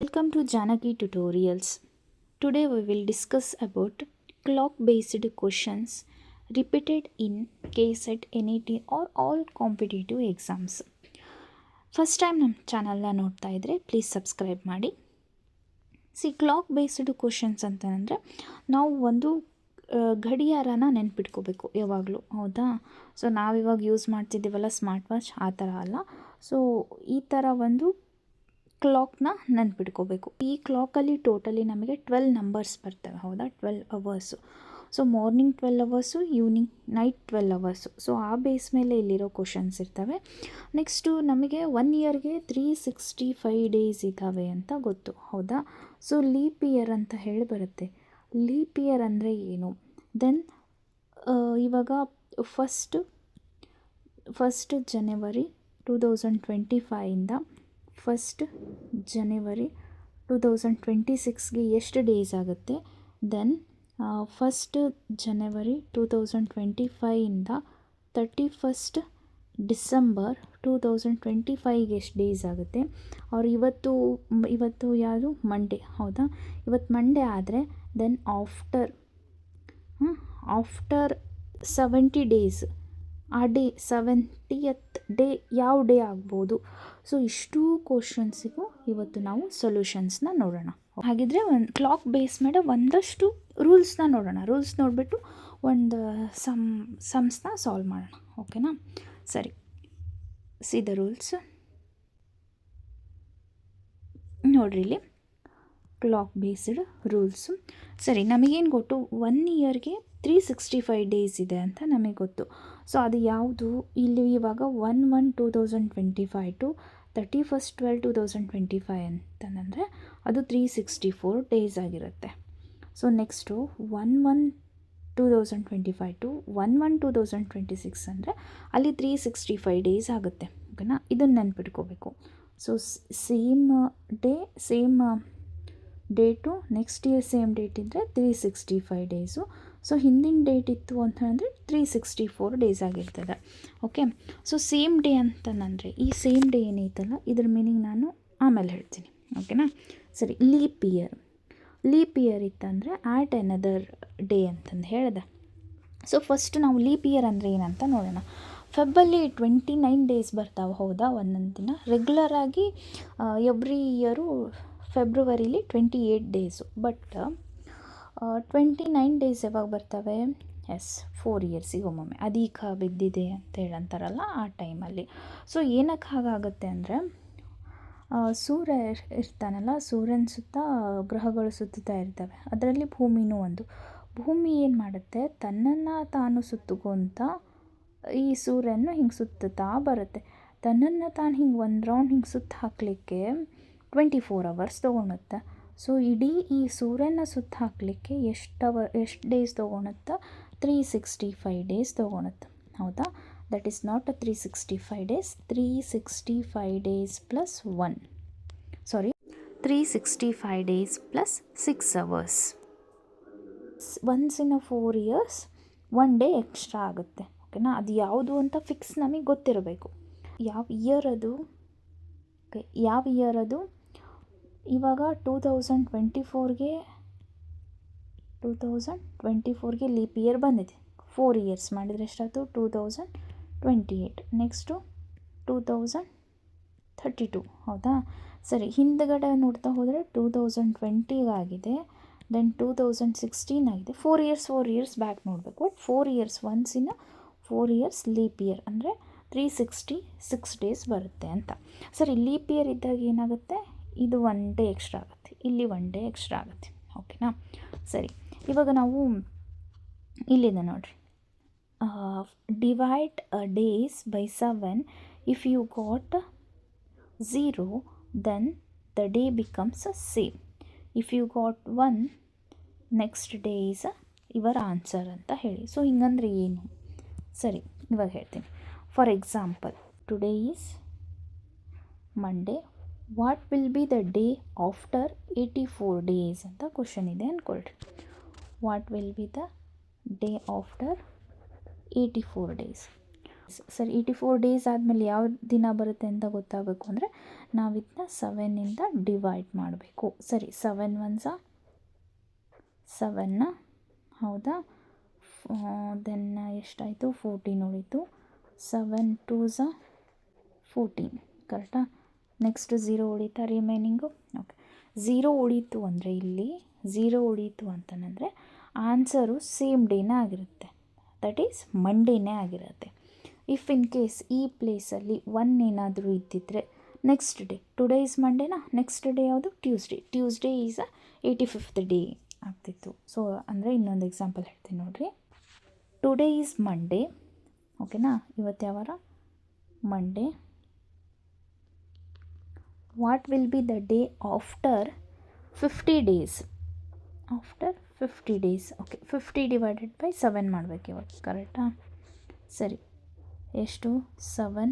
Welcome to Janaki Tutorials. Today we will discuss about clock based questions repeated in KSET, NET or all competitive exams. First time ನಮ್ಮ ಚಾನಲ್ನ ನೋಡ್ತಾ ಇದ್ದರೆ please subscribe ಮಾಡಿ. Clock based questions ಅಂತಂದರೆ ನಾವು ಒಂದು ಗಡಿಯಾರನ ನೆನ್ಪಿಟ್ಕೋಬೇಕು ಯಾವಾಗಲೂ, ಹೌದಾ? ಸೊ ನಾವಿವಾಗ ಯೂಸ್ ಮಾಡ್ತಿದ್ದೀವಲ್ಲ ಸ್ಮಾರ್ಟ್ ವಾಚ್, ಆ ಥರ ಅಲ್ಲ. ಸೊ ಈ ಥರ ಒಂದು ಕ್ಲಾಕ್ನ ನೆನ್ಪಿಟ್ಕೋಬೇಕು. ಈ ಕ್ಲಾಕಲ್ಲಿ ಟೋಟಲಿ ನಮಗೆ 12 ನಂಬರ್ಸ್ ಬರ್ತವೆ, ಹೌದಾ? 12 hours. So morning 12 hours, evening night 12 hours. So ಆ ಬೇಸ್ ಮೇಲೆ ಇಲ್ಲಿರೋ ಕ್ವಶನ್ಸ್ ಇರ್ತವೆ. ನೆಕ್ಸ್ಟು ನಮಗೆ 1 ಇಯರ್ಗೆ 365 ಡೇಸ್ ಇದ್ದಾವೆ ಅಂತ ಗೊತ್ತು, ಹೌದಾ? ಸೊ ಲೀಪ್ ಇಯರ್ ಅಂತ ಹೇಳಿ ಬರುತ್ತೆ. ಲೀಪ್ ಇಯರ್ ಅಂದರೆ ಏನು? ದೆನ್ ಇವಾಗ ಫಸ್ಟ್ ಜನವರಿ 2025ಇಂದ 1 ಜನವರಿ 2026ಗೆ ಎಷ್ಟು ಡೇಸ್ ಆಗುತ್ತೆ? ದೆನ್ 1 ಜನವರಿ 2025ಇಂದ 31 ಡಿಸೆಂಬರ್ 2025ಗೆ ಎಷ್ಟು ಡೇಸ್ ಆಗುತ್ತೆ? ಅವ್ರು ಇವತ್ತು ಯಾವುದು ಮಂಡೇ, ಹೌದಾ? ಇವತ್ತು ಮಂಡೇ ಆದರೆ ದೆನ್ ಆಫ್ಟರ್ 70 ಡೇಸ್ ಆ ಡೇ 70th ಡೇ ಯಾವ ಡೇ ಆಗ್ಬೋದು? ಸೊ ಇಷ್ಟೂ ಕ್ವಶನ್ಸಿಗೂ ಇವತ್ತು ನಾವು ಸೊಲ್ಯೂಷನ್ಸ್ನ ನೋಡೋಣ. ಹಾಗಿದ್ರೆ ಒಂದು ಕ್ಲಾಕ್ ಬೇಸ್ ಮೇಲೆ ಒಂದಷ್ಟು ರೂಲ್ಸ್ನ ನೋಡೋಣ. ರೂಲ್ಸ್ ನೋಡಿಬಿಟ್ಟು ಒಂದು ಸಮ್ಸ್ನ ಸಾಲ್ವ್ ಮಾಡೋಣ, ಓಕೆನಾ? ಸರಿ, ಸಿ ದ ರೂಲ್ಸ್. ನೋಡ್ರಿ ಇಲ್ಲಿ ಕ್ಲಾಕ್ ಬೇಸ್ಡ್ ರೂಲ್ಸು. ಸರಿ, ನಮಗೇನು ಗೊತ್ತು? 1 ಇಯರ್ಗೆ 365 ಡೇಸ್ ಇದೆ ಅಂತ ನಮಗೆ ಗೊತ್ತು. ಸೊ ಅದು ಯಾವುದು? ಇಲ್ಲಿ ಇವಾಗ 1/1/2025 ಟು 31/12/2025 ಅಂತಂದರೆ ಅದು 364 ಡೇಸ್ ಆಗಿರುತ್ತೆ. ಸೊ ನೆಕ್ಸ್ಟು 1/1/2025 ಟು 1/1/2026 ಅಂದರೆ ಅಲ್ಲಿ 365 ಡೇಸ್ ಆಗುತ್ತೆ, ಓಕೆನಾ? ಇದನ್ನು ನೆನ್ಪಿಟ್ಕೋಬೇಕು. So same date next year same date ಇದ್ದರೆ 365 ಡೇಸು. ಸೊ ಹಿಂದಿನ ಡೇಟ್ ಇತ್ತು ಅಂತಂದರೆ 364 ಡೇಸ್ ಆಗಿರ್ತದೆ, ಓಕೆ? ಸೊ ಸೇಮ್ ಡೇ ಅಂತಂದರೆ ಈ ಸೇಮ್ ಡೇ ಏನೈತಲ್ಲ, ಇದ್ರ ಮೀನಿಂಗ್ ನಾನು ಆಮೇಲೆ ಹೇಳ್ತೀನಿ, ಓಕೆನಾ? ಸರಿ, ಲೀಪ್ ಇಯರ್ ಇತ್ತಂದರೆ ಆಟ್ ಎನದರ್ ಡೇ ಅಂತಂದು ಹೇಳಿದೆ. ಸೊ ಫಸ್ಟ್ ನಾವು ಲೀಪ್ ಇಯರ್ ಅಂದರೆ ಏನಂತ ನೋಡೋಣ. ಫೆಬ್ಬಲ್ಲಿ 29 ಡೇಸ್ ಬರ್ತಾವೆ, ಹೌದಾ? ಒಂದೊಂದು ದಿನ ರೆಗ್ಯುಲರಾಗಿ ಎವ್ರಿ ಇಯರು ಫೆಬ್ರವರಿಲಿ 28 ಡೇಸು. ಬಟ್ 29 ಡೇಸ್ ಯಾವಾಗ ಬರ್ತವೆ? 4 ಇಯರ್ಸಿಗೆ ಒಮ್ಮೊಮ್ಮೆ ಅಧಿಕ ಬಿದ್ದಿದೆ ಅಂತ ಹೇಳಂತಾರಲ್ಲ, ಆ ಟೈಮಲ್ಲಿ. ಸೊ ಏನಕ್ಕೆ ಹಾಗಾಗುತ್ತೆ ಅಂದರೆ ಸೂರ್ಯ ಇರ್ತಾನಲ್ಲ, ಸೂರ್ಯನ ಸುತ್ತ ಗ್ರಹಗಳು ಸುತ್ತುತ್ತಾ ಇರ್ತವೆ. ಅದರಲ್ಲಿ ಭೂಮಿನೂ ಒಂದು. ಭೂಮಿ ಏನು ಮಾಡುತ್ತೆ? ತನ್ನನ್ನು ತಾನು ಸುತ್ತುಕೊಂತ ಈ ಸೂರ್ಯನ ಹಿಂಗೆ ಸುತ್ತುತ್ತಾ ಬರುತ್ತೆ. ತನ್ನನ್ನು ತಾನು ಹಿಂಗೆ ಒಂದು ರೌಂಡ್ ಹಿಂಗೆ ಸುತ್ತ ಹಾಕಲಿಕ್ಕೆ 24 ಅವರ್ಸ್ ತೊಗೊಳುತ್ತೆ. ಸೊ ಇಡೀ ಈ ಸೂರ್ಯನ ಸುತ್ತ ಹಾಕಲಿಕ್ಕೆ ಎಷ್ಟು ಡೇಸ್ ತೊಗೊಳುತ್ತೆ? 365 ಡೇಸ್ ತೊಗೊಳುತ್ತೆ, ಹೌದಾ? That is not 365 days, 365 days plus 365 days plus 6 hours. Once in 4 years 1 day extra ಆಗುತ್ತೆ, ಓಕೆನಾ? ಅದು ಯಾವುದು ಅಂತ ಫಿಕ್ಸ್ ನಮಗೆ ಗೊತ್ತಿರಬೇಕು. ಯಾವ ಇಯರ್ ಅದು? ಇವಾಗ 2024ಗೆ ಲೀಪ್ ಇಯರ್ ಬಂದಿದೆ. 4 ಇಯರ್ಸ್ ಮಾಡಿದರೆ ಎಷ್ಟಾಯ್ತು? 2028. ನೆಕ್ಸ್ಟು 2032, ಹೌದಾ? ಸರಿ, ಹಿಂದ್ಗಡೆ ನೋಡ್ತಾ ಹೋದರೆ 2020 ದೆನ್ 2016 ಆಗಿದೆ. 4 ಇಯರ್ಸ್ ಬ್ಯಾಕ್ ನೋಡಬೇಕು. But 4 years once in 4 years leap year ಅಂದರೆ 366 ಡೇಸ್ ಬರುತ್ತೆ ಅಂತ. ಸರಿ, ಲೀಪ್ ಇಯರ್ ಇದ್ದಾಗ ಏನಾಗುತ್ತೆ? ಇದು 1 ಡೇ ಎಕ್ಸ್ಟ್ರಾ ಆಗುತ್ತೆ, ಇಲ್ಲಿ 1 ಡೇ ಎಕ್ಸ್ಟ್ರಾ ಆಗುತ್ತೆ, ಓಕೆನಾ? ಸರಿ, ಇವಾಗ ನಾವು ಇಲ್ಲಿದೆ ನೋಡಿರಿ. Divide days by 7. If you got 0 then the day becomes same. If you got 1 next day is your answer ಅಂತ ಹೇಳಿ. ಸೊ ಹಿಂಗಂದ್ರೆ ಏನು? ಸರಿ, ಇವಾಗ ಹೇಳ್ತೀನಿ. For example, today is Monday. What will be the day after 84 days ಅಂತ question ಇದೆ ಅಂದ್ಕೊಳ್ರಿ. What will be the day after 84 days? ಸರಿ 84 ಡೇಸ್ ಆದಮೇಲೆ ಯಾವ ದಿನ ಬರುತ್ತೆ ಅಂತ ಗೊತ್ತಾಗಬೇಕು ಅಂದರೆ ನಾವು ಇದನ್ನ 7ಇಂದ ಡಿವೈಡ್ ಮಾಡಬೇಕು. ಸರಿ 7 1 7 ಹೌದಾ, ದೆನ್ ಎಷ್ಟಾಯಿತು 14 ಉಳಿತು. 7 2 14 ಕರೆಕ್ಟಾ. ನೆಕ್ಸ್ಟ್ 0 ಉಳಿತಾ ರಿಮೈನಿಂಗು. ಓಕೆ, 0 ಉಳೀತು ಅಂದರೆ ಇಲ್ಲಿ 0 ಉಳೀತು ಅಂತಂದರೆ ಆನ್ಸರು ಸೇಮ್ ಡೇನೇ ಆಗಿರುತ್ತೆ, ದಟ್ ಈಸ್ ಮಂಡೇನೇ ಆಗಿರುತ್ತೆ. ಇಫ್ ಇನ್ ಕೇಸ್ ಈ ಪ್ಲೇಸಲ್ಲಿ 1 ಏನಾದರೂ ಇದ್ದಿದ್ದರೆ ನೆಕ್ಸ್ಟ್ ಡೇ, ಟುಡೇ ಈಸ್ ಮಂಡೇನಾ, ನೆಕ್ಸ್ಟ್ ಡೇ ಯಾವುದು ಟ್ಯೂಸ್ಡೇ ಈಸ್ 85th ಡೇ ಆಗ್ತಿತ್ತು. ಸೊ ಅಂದರೆ ಇನ್ನೊಂದು ಎಕ್ಸಾಂಪಲ್ ಹೇಳ್ತೀನಿ ನೋಡಿರಿ. ಟುಡೇ ಈಸ್ ಮಂಡೇ, ಓಕೆನಾ, ಇವತ್ತು ಯಾವಾರ Monday. What will be the day after 50 days? After 50 days, okay, 50 divided by 7 ಮಾಡಬೇಕು ಇವತ್ತು, ಕರೆಕ್ಟಾ. ಸರಿ, ಎಷ್ಟು 7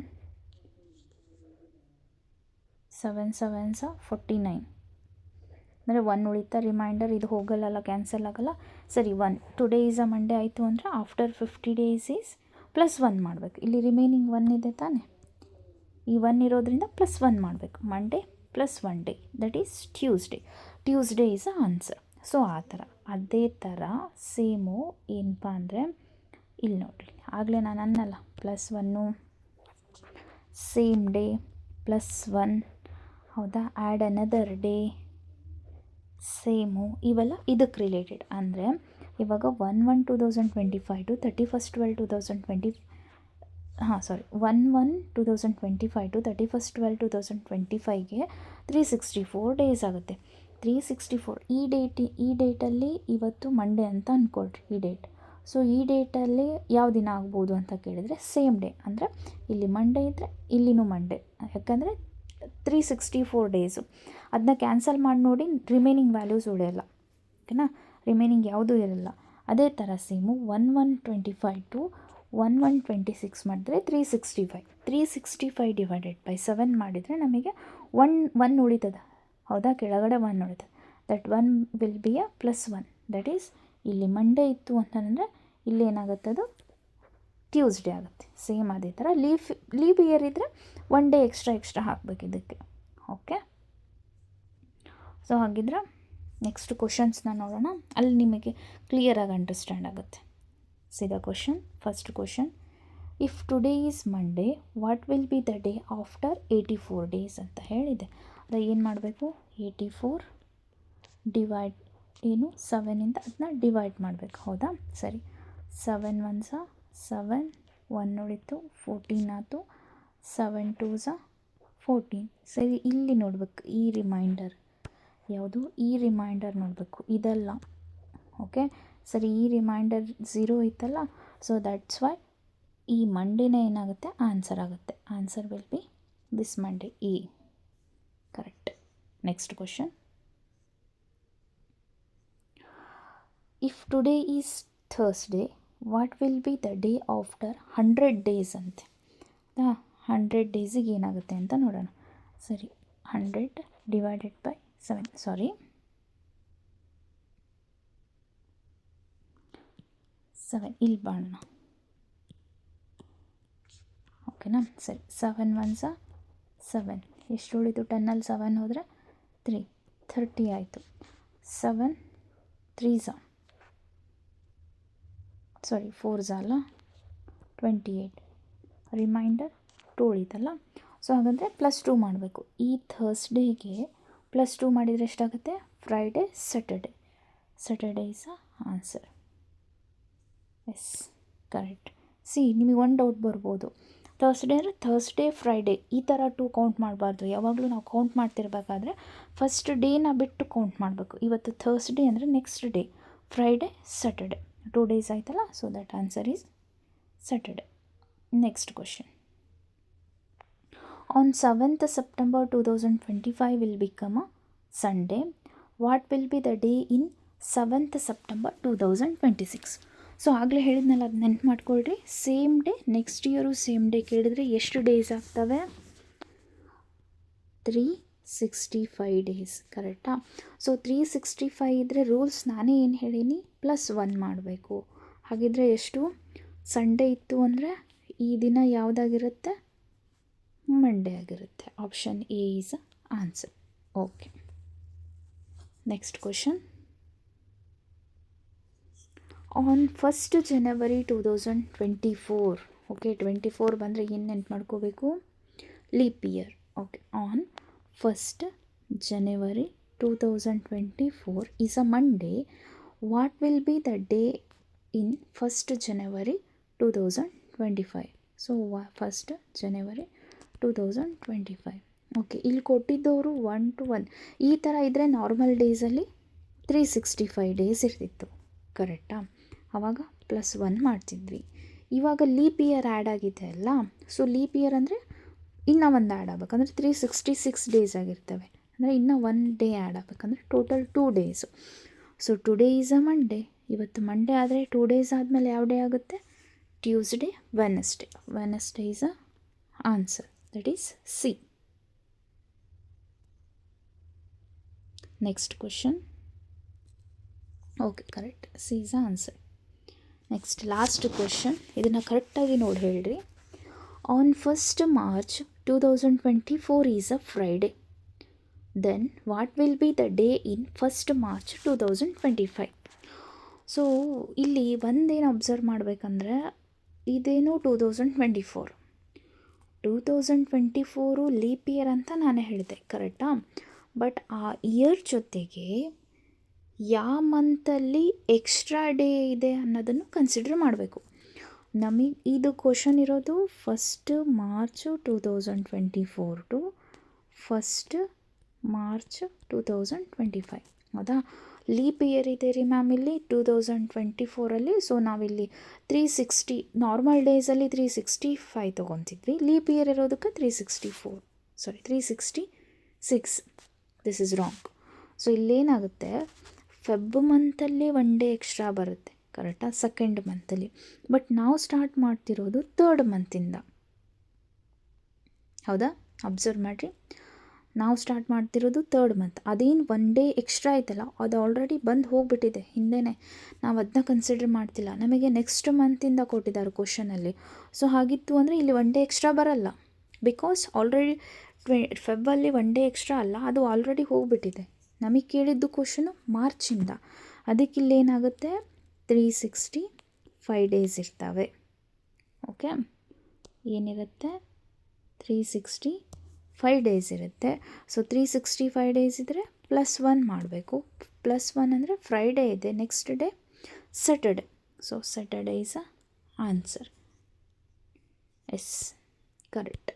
7 7 49 ಅಂದರೆ 1 ಉಳಿತಾ ರಿಮೈಂಡರ್, ಇದು ಹೋಗಲ್ಲ, ಕ್ಯಾನ್ಸಲ್ ಆಗಲ್ಲ. ಸರಿ 1 ಟುಡೇ ಈಸ್ ಅ ಮಂಡೇ ಆಯಿತು ಅಂದರೆ ಆಫ್ಟರ್ 50 ಡೇಸ್ ಈಸ್ ಪ್ಲಸ್ 1 ಮಾಡಬೇಕು. ಇಲ್ಲಿ ರಿಮೈನಿಂಗ್ 1 ಇದೆ ತಾನೆ, ಈ 1 ಇರೋದ್ರಿಂದ ಪ್ಲಸ್ 1 ಮಾಡಬೇಕು. Monday plus 1 day, that is Tuesday is a answer. So ಆ ಥರ, ಅದೇ ಥರ ಸೇಮು ಏನಪ್ಪ ಅಂದರೆ ಇಲ್ಲಿ ನೋಡಿರಿ, ಆಗಲೇ ನಾನು ಅನ್ನಲ್ಲ ಪ್ಲಸ್ 1 ಸೇಮ್ ಡೇ ಪ್ಲಸ್ 1, ಹೌದಾ, ಆ್ಯಡ್ ಅನದರ್ ಡೇ ಸೇಮು, ಇವೆಲ್ಲ ಇದಕ್ಕೆ ರಿಲೇಟೆಡ್. ಅಂದರೆ ಇವಾಗ 1/1/2025 ಟು 31/12/2020, 1/1/2025 ಟು 31/12/2025ಗೆ 364 ಡೇಸ್ ಆಗುತ್ತೆ. 364 ಈ ಡೇಟಲ್ಲಿ ಇವತ್ತು ಮಂಡೇ ಅಂತ ಅಂದ್ಕೊಳ್ರಿ, ಈ ಡೇಟ್. ಸೊ ಈ ಡೇಟಲ್ಲಿ ಯಾವ ದಿನ ಆಗ್ಬೋದು ಅಂತ ಕೇಳಿದರೆ ಸೇಮ್ ಡೇ, ಅಂದರೆ ಇಲ್ಲಿ ಮಂಡೇ ಇದ್ದರೆ ಇಲ್ಲಿನೂ ಮಂಡೇ, ಯಾಕಂದರೆ 364 ಡೇಸು. ಅದನ್ನ ಕ್ಯಾನ್ಸಲ್ ಮಾಡಿ ನೋಡಿ, ರಿಮೈನಿಂಗ್ ವ್ಯಾಲ್ಯೂಸ್ ಉಳಿಯಲ್ಲ, ಓಕೆನಾ, ರಿಮೈನಿಂಗ್ ಯಾವುದೂ ಇರಲ್ಲ. ಅದೇ ಥರ ಸೇಮು 1/1/25 ಟು 1/1/26 ಮಾಡಿದ್ರೆ 365 ಡಿವೈಡೆಡ್ ಬೈ 7 ಮಾಡಿದರೆ ನಮಗೆ 1 ಉಳಿತದೆ, ಹೌದಾ, ಕೆಳಗಡೆ 1 ಉಳಿತದೆ. That 1 will be a plus 1, that is ಇಲ್ಲಿ ಮಂಡೇ ಇತ್ತು ಅಂತಂದರೆ ಇಲ್ಲಿ ಏನಾಗುತ್ತೆ, ಅದು ಟ್ಯೂಸ್ಡೇ ಆಗುತ್ತೆ. ಸೇಮ್ ಅದೇ ಥರ ಲೀಪ್ ಇಯರ್ ಇದ್ದರೆ 1 ಡೇ ಎಕ್ಸ್ಟ್ರಾ ಹಾಕಬೇಕು ಇದಕ್ಕೆ, ಓಕೆ. ಸೊ ಹಾಗಿದ್ರೆ ನೆಕ್ಸ್ಟ್ ಕ್ವಶನ್ಸ್ನ ನೋಡೋಣ, ಅಲ್ಲಿ ನಿಮಗೆ ಕ್ಲಿಯರಾಗಿ ಅಂಡರ್ಸ್ಟ್ಯಾಂಡ್ ಆಗುತ್ತೆ. The question, first question, if today is Monday what will be the day after 84 days ಅಂತ ಹೇಳಿದೆ. ಅದು ಏನು ಮಾಡಬೇಕು, 84 ಡಿವೈಡ್ ಏನು 7ಇಂದ ಅದನ್ನ ಡಿವೈಡ್ ಮಾಡಬೇಕು, ಹೌದಾ. ಸರಿ 7 1 7, 1 ಉಳಿತು, 14 ಆಯಿತು, 7 2 14. ಸರಿ ಇಲ್ಲಿ ನೋಡ್ಬೇಕು, ಈ ರಿಮೈಂಡರ್ ಯಾವುದು, ಈ ರಿಮೈಂಡರ್ ನೋಡಬೇಕು, ಇದಲ್ಲ, ಓಕೆ. ಸರಿ ಈ ರಿಮೈಂಡರ್ 0 ಇತ್ತಲ್ಲ, ಸೊ ದಟ್ಸ್ ವೈ ಈ ಮಂಡೇನೇ ಏನಾಗುತ್ತೆ, ಆನ್ಸರ್ ಆಗುತ್ತೆ. Answer will be this Monday, A, correct. Next question, if today is Thursday what will be the day after 100 days ಅಂತೆ. 100 ಡೇಸಿಗೆ ಏನಾಗುತ್ತೆ ಅಂತ ನೋಡೋಣ. ಸರಿ 100 ಡಿವೈಡೆಡ್ ಬೈ 7, ಸಾರಿ 7 ಇಲ್ಲಿ ಮಾಡೋಣ, ಓಕೆನಾ. ಸರಿ 7 1 7, ಎಷ್ಟು ಉಳಿತು, 10ಅಲ್ಲಿ 7 ಹೋದರೆ 30 ಆಯಿತು. 7 3 ಸಾರಿ 4 ಅಲ್ಲ 28, ರಿಮೈಂಡರ್ 2 ಉಳಿತಲ್ಲ. ಸೊ ಹಾಗಾದರೆ +2 ಮಾಡಬೇಕು. ಈ ಥರ್ಸ್ಡೇಗೆ +2 ಮಾಡಿದರೆ ಎಷ್ಟಾಗುತ್ತೆ, Friday Saturday is answer. Yes, correct. ನಿಮಗೆ ಒಂದು ಡೌಟ್ ಬರ್ಬೋದು, ಥರ್ಸ್ಡೇ ಅಂದರೆ ಥರ್ಸ್ಡೇ ಫ್ರೈಡೇ ಈ ಥರ 2 ಕೌಂಟ್ ಮಾಡಬಾರ್ದು. ಯಾವಾಗಲೂ ನಾವು ಕೌಂಟ್ ಮಾಡ್ತಿರ್ಬೇಕಾದ್ರೆ ಫಸ್ಟ್ ಡೇನ ಬಿಟ್ಟು ಕೌಂಟ್ ಮಾಡಬೇಕು. ಇವತ್ತು ಥರ್ಸ್ಡೇ ಅಂದರೆ next day Friday Saturday 2 days ಆಯ್ತಲ್ಲ, so that answer is Saturday. Next question, on 7th September 2025 will become a Sunday. What will be the day in 7th September 2026? So ಆಗಲೇ ಹೇಳಿದ್ನಲ್ಲ, ಅದು ನೆನ್ಪು ಮಾಡ್ಕೊಳ್ರಿ. Same day next year same day ಕೇಳಿದರೆ ಎಷ್ಟು days ಆಗ್ತವೆ, 365 days, ಕರೆಕ್ಟಾ. So 365 ಇದ್ದರೆ ರೂಲ್ಸ್ ನಾನೇ ಏನು ಹೇಳೀನಿ, +1 ಮಾಡಬೇಕು. ಹಾಗಿದ್ರೆ ಎಷ್ಟು, ಸಂಡೇ ಇತ್ತು ಅಂದರೆ ಈ ದಿನ ಯಾವುದಾಗಿರುತ್ತೆ? ಮಂಡೇ ಆಗಿರುತ್ತೆ. Option A is answer. Okay, next question. On 1st January 2024, okay, 24 ಬಂದರೆ ಏನು ನೆನ್ಪು ಮಾಡ್ಕೋಬೇಕು? Leap year. Okay, on 1st January 2024 is a Monday. What will be the day in 1st January 2025? So 1st January 2025. Okay, ಇಲ್ಲಿ ಕೊಟ್ಟಿದ್ದವರು 1 to 1 ಈ ಥರ ಇದ್ದರೆ normal ಡೇಸಲ್ಲಿ 365 days ಇರ್ತಿತ್ತು, ಕರೆಕ್ಟಾ? ಆವಾಗ +1 ಮಾಡ್ತಿದ್ವಿ. ಇವಾಗ ಲೀಪ್ ಇಯರ್ ಆ್ಯಡ್ ಆಗಿದೆ ಅಲ್ಲ, ಸೊ ಲೀಪ್ ಇಯರ್ ಅಂದರೆ ಇನ್ನೂ ಒಂದು ಆ್ಯಡ್ ಆಗಬೇಕಂದ್ರೆ 366 ಡೇಸ್ ಆಗಿರ್ತವೆ. ಅಂದರೆ ಇನ್ನೂ 1 ಡೇ ಆ್ಯಡ್ ಆಗಬೇಕಂದ್ರೆ total 2 days. So today is a Monday. ಇವತ್ತು ಮಂಡೇ ಆದರೆ 2 ಡೇಸ್ ಆದಮೇಲೆ ಯಾವ ಡೇ ಆಗುತ್ತೆ? Tuesday, Wednesday. Wednesday is a answer, that is C. Next question. Okay, correct, C is a answer. Next last question, ಇದನ್ನು ಕರೆಕ್ಟಾಗಿ ನೋಡಿ ಹೇಳ್ರಿ. On 1st March 2024 is a Friday. Then what will be the day in 1st March 2025? So ಇಲ್ಲಿ ಒಂದೇನು observe ಮಾಡಬೇಕಂದ್ರೆ, ಇದೇನು 2024 leap year ಅಂತ ನಾನೇ ಹೇಳಿದೆ, ಕರೆಕ್ಟಾ? ಬಟ್ ಆ ಇಯರ್ ಜೊತೆಗೆ ಯಾವ ಮಂತಲ್ಲಿ ಎಕ್ಸ್ಟ್ರಾ ಡೇ ಇದೆ ಅನ್ನೋದನ್ನು ಕನ್ಸಿಡರ್ ಮಾಡಬೇಕು. ನಮಗೆ ಇದು ಕ್ವಶನ್ ಇರೋದು 1st March 2024 to 1st March 2025, ಹೌದಾ? ಲೀಪ್ ಇಯರ್ ಇದೆ ರೀ ಮ್ಯಾಮ್ ಇಲ್ಲಿ 2024ಅಲ್ಲಿ. ಸೊ ನಾವಿಲ್ಲಿ 360 ನಾರ್ಮಲ್ ಡೇಸಲ್ಲಿ 365 ತೊಗೊತಿದ್ವಿ. ಲೀಪ್ ಇಯರ್ ಇರೋದಕ್ಕೆ 366. This is wrong. ಸೊ ಇಲ್ಲೇನಾಗುತ್ತೆ, ಫೆಬ್ ಮಂತಲ್ಲಿ 1 ಡೇ ಎಕ್ಸ್ಟ್ರಾ ಬರುತ್ತೆ, ಕರೆಕ್ಟಾ? ಸೆಕೆಂಡ್ ಮಂತಲ್ಲಿ. ಬಟ್ ನಾವು ಸ್ಟಾರ್ಟ್ ಮಾಡ್ತಿರೋದು 3rd ಮಂತಿಂದ, ಹೌದಾ? ಅಬ್ಸರ್ವ್ ಮಾಡಿರಿ, ನಾವು ಸ್ಟಾರ್ಟ್ ಮಾಡ್ತಿರೋದು 3rd ಮಂತ್. ಅದೇನು 1 ಡೇ ಎಕ್ಸ್ಟ್ರಾ ಐತಲ್ಲ, ಅದು ಆಲ್ರೆಡಿ ಬಂದು ಹೋಗಿಬಿಟ್ಟಿದೆ ಹಿಂದೆನೇ. ನಾವು ಅದನ್ನ ಕನ್ಸಿಡರ್ ಮಾಡ್ತಿಲ್ಲ. ನಮಗೆ ನೆಕ್ಸ್ಟ್ ಮಂತಿಂದ ಕೊಟ್ಟಿದ್ದಾರೆ ಕ್ವಶನಲ್ಲಿ. ಸೊ ಹಾಗಿತ್ತು ಅಂದರೆ ಇಲ್ಲಿ 1 ಡೇ ಎಕ್ಸ್ಟ್ರಾ ಬರಲ್ಲ, ಬಿಕಾಸ್ ಆಲ್ರೆಡಿ ಫೆಬ್ಬಲ್ಲಿ 1 ಡೇ ಎಕ್ಸ್ಟ್ರಾ ಅಲ್ಲ, ಅದು ಆಲ್ರೆಡಿ ಹೋಗಿಬಿಟ್ಟಿದೆ. ನಮಗೆ ಕೇಳಿದ್ದು ಕ್ವಶನು ಮಾರ್ಚಿಂದ. ಅದಕ್ಕೆ ಇಲ್ಲೇನಾಗುತ್ತೆ, 365 ಡೇಸ್ ಇರ್ತವೆ. ಓಕೆ, ಏನಿರುತ್ತೆ? 365 ಡೇಸ್ ಇರುತ್ತೆ. ಸೊ 365 ಡೇಸ್ ಇದ್ದರೆ +1 ಮಾಡಬೇಕು. +1 ಅಂದರೆ ಫ್ರೈಡೇ ಇದೆ, next day Saturday. So Saturday is a answer. Yes, correct.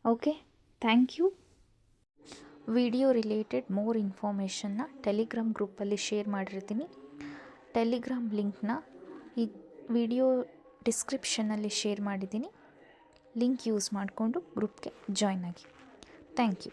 Okay, thank you. Video related more ಇನ್ಫಾರ್ಮೇಷನ್ನ ಟೆಲಿಗ್ರಾಮ್ ಗ್ರೂಪಲ್ಲಿ ಶೇರ್ ಮಾಡಿರ್ತೀನಿ. ಟೆಲಿಗ್ರಾಮ್ ಲಿಂಕ್ನ ಈ ವಿಡಿಯೋ ಡಿಸ್ಕ್ರಿಪ್ಷನಲ್ಲಿ ಶೇರ್ ಮಾಡಿದ್ದೀನಿ. ಲಿಂಕ್ ಯೂಸ್ ಮಾಡಿಕೊಂಡು ಗ್ರೂಪ್ಗೆ ಜಾಯ್ನ್ ಆಗಿ. Thank you.